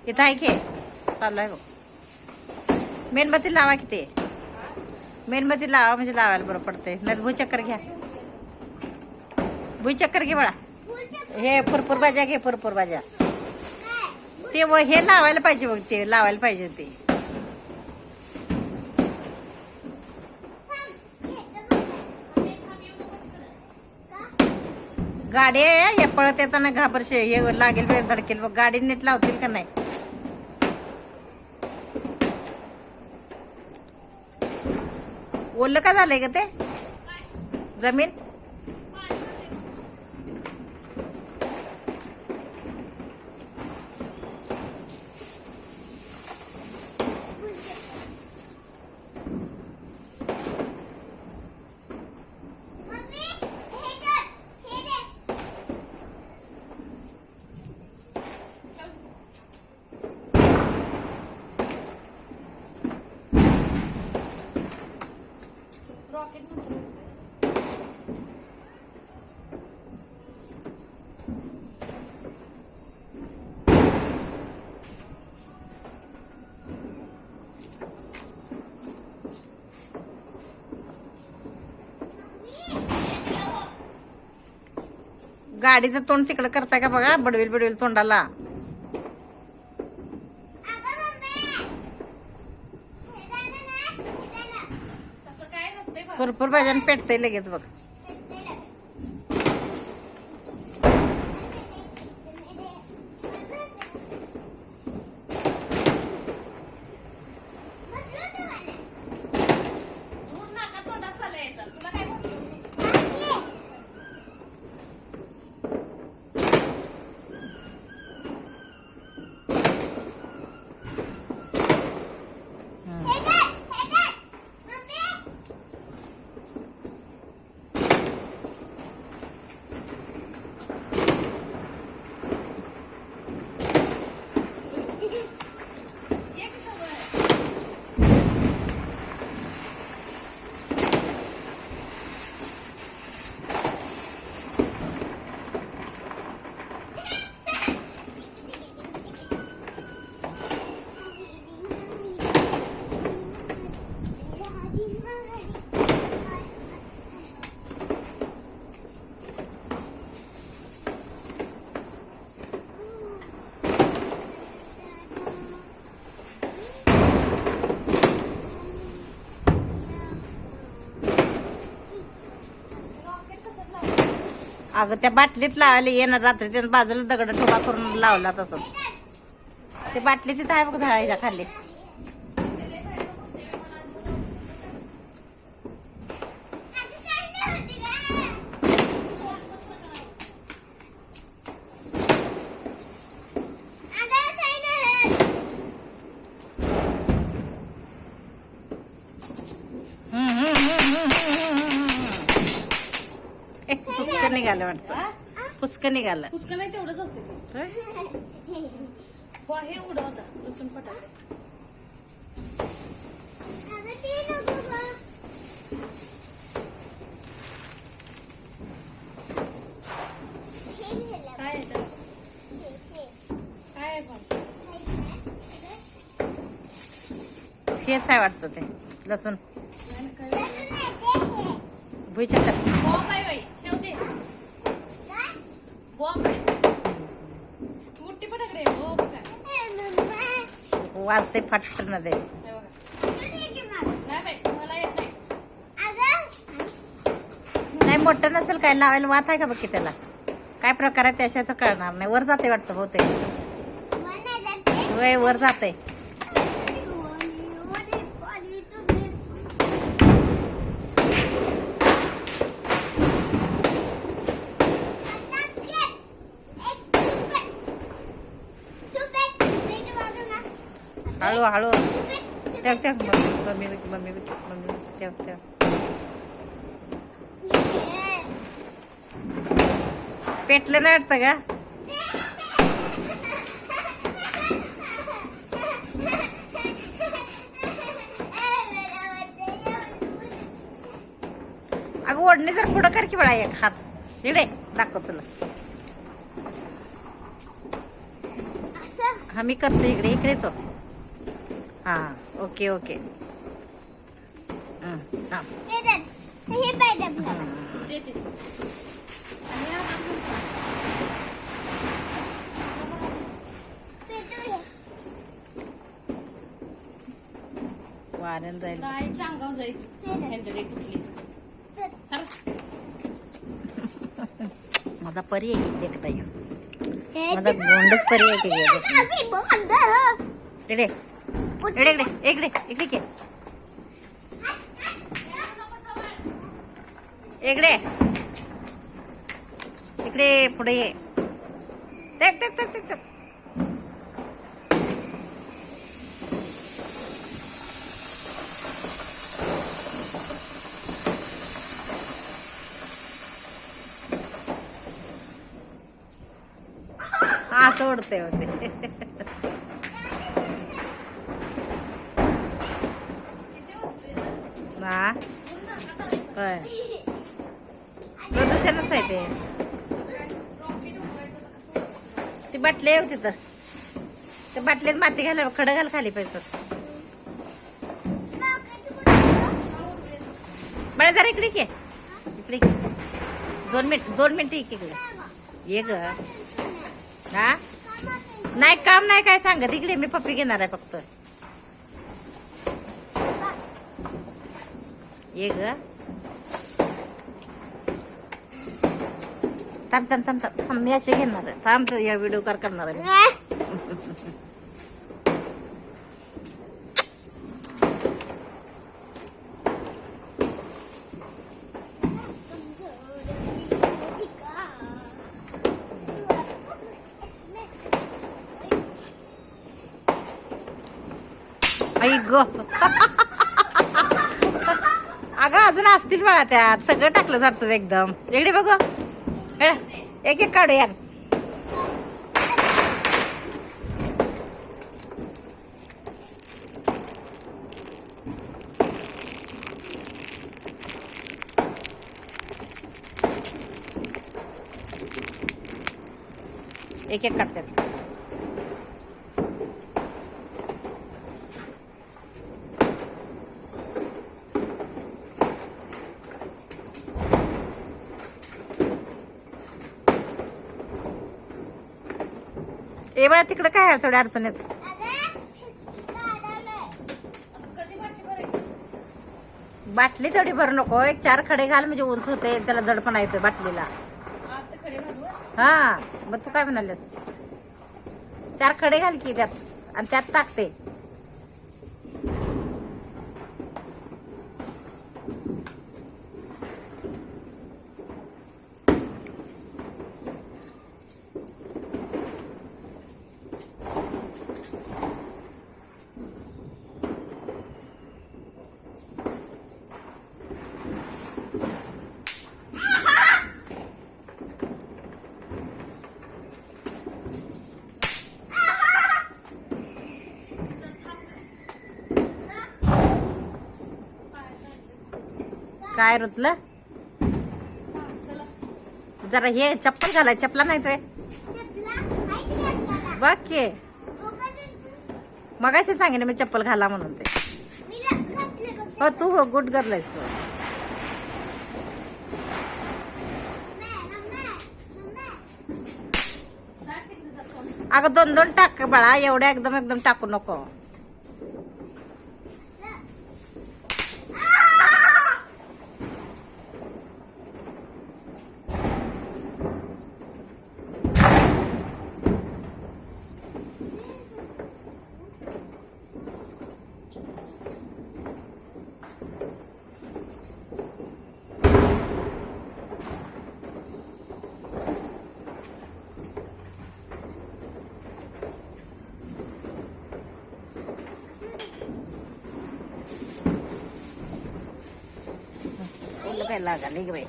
इथं आहे की चालू आहे बघ. मेणबत्ती लावा की ते मेणबत्ती लावा म्हणजे लावायला बरं पडतंय. नाही भूचक्कर घ्या भूचक्कर घे बाळा. हे पुरपूर भाज्या घे पुरपूर भाज्या. ते हे लावायला पाहिजे बघ ते लावायला पाहिजे ते. गाडी आहे या पळत येताना घाबरशे हे लागेल वेळ धडकेल बघ. गाडी नीट लावतील का नाही. ओलं का झालंय ग ते जमीन. गाडीचं तोंड तिकडं करताय का बघा. बडवेल बडवेल तोंडाला. भरपूर भाज्यानं पेटतंय लगेच बघ. अगं त्या बाटलीत लावायला येणार रात्री त्यानं बाजूला दगड ठोका करून लावला तसंच. ते बाटली तिथं आहे बघ झाडाच्या खाली. पुस्क निघालं वाटतं. पुस्क निघालं. पुस्क नाही तेवढंच असते. हे उडवता लसूण फटाके. काय हेच आहे वाटतं ते लसूण भुईचक्कर. बॉम्ब आहे बाई ठेवते. बॉम्ब आहे मोठी फटाकडे. हो बघा वाजते फाटत ना ते. नाही मोठं नसेल काय लावायला वात आहे का बघ की त्याला. काय प्रकार आहे त्याच्याचं कळणार नाही. वर जाते वाटतं बहुतेक. वय वर जाते. हळू हळू ठेव ठेव. मम्मी मम्मी मम्मी ठेव ठेव. पेटलं नाही वाटतं का. अगं ओढणी जर पुढं कर की बळा एक हात इकडे दाखव तुला. हा मी करते इकडे इकडे तो. हा ओके ओके. हा. देते. आणि आता वाऱ्यानं जाईल. नाही चांगाव जाईल. ह्यांच्याकडे कुठली. चला. माझा परी आहे की देखता येऊ. माझा गोंडच परी आहे की इकडे इकडे इकडे इकडे इकडे के इकडे इकडे पुढे ये. टक टक टक टक टक. हा सोडते होते. ना होय. प्रदूषणच आहे ते. ती बाटली आहे तिथं. त्या बाटलीत माती घाल खडं घाल खाली पाहिजे. बळा जरा इकडे के इकडे 2 मिनिट इकडे ये ग. हा नाही काम नाही काय सांगत इकडे मी पप्पी घेणार आहे फक्त. ये ग. थांब थांब थांब थांब मी असे घेणार आहे. थांब या व्हिडिओ करणार आहे. आई ग. अगं अजून असतील बाळा त्यात. सगळं टाकलं जातं एकदम. इकडे बघ एक एक काढू यार. एक एक काढतात. ए बळा तिकडे काय आहे थोड्या अडचणीत. बाटली थोडी भरू नको. एक 4 खडे घाल म्हणजे उंच होते. त्याला जडपणा येतोय बाटलीला. हा मग तू काय म्हणाले 4 खडे घाल की त्यात आणि त्यात टाकते. काय रुतलं जरा हे चप्पल घालाय. चपला नाही तोय बघ की. मगाशी सांगेन मी चप्पल घाला म्हणून ते. हो तू हो गुड करलायस तू. अगं 2 टाक बाळा. एवढ्या एकदम एकदम टाकू नको. काय लागा निघ बाई.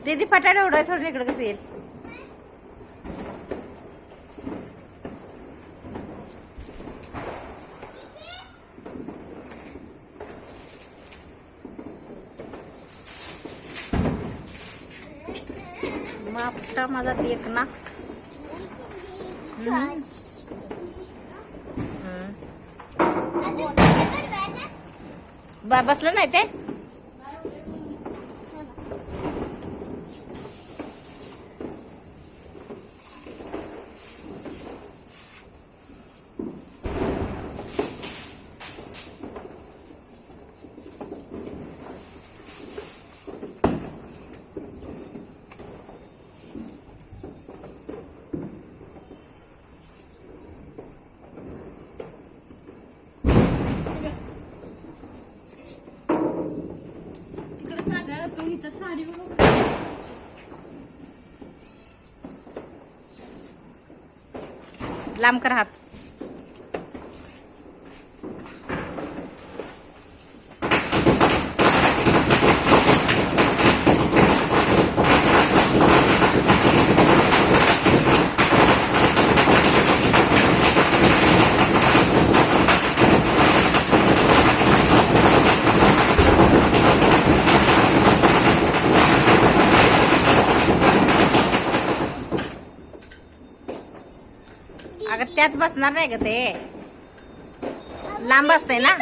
दीदी फटाडे उडाय सोडून इकडे कसं येईल? मापटा माझा देख ना. बसलं नाही ते. तिकडे सांगा तू इथं साडी बघ. लांब कर हात. अगं त्यात बसणार नाही ग ते. लांब असतंय ना.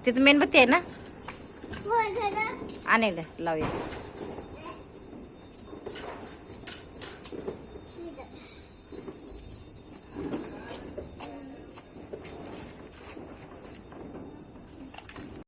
तिथं मेणबत्ती आहे ना. आणेल लावूया.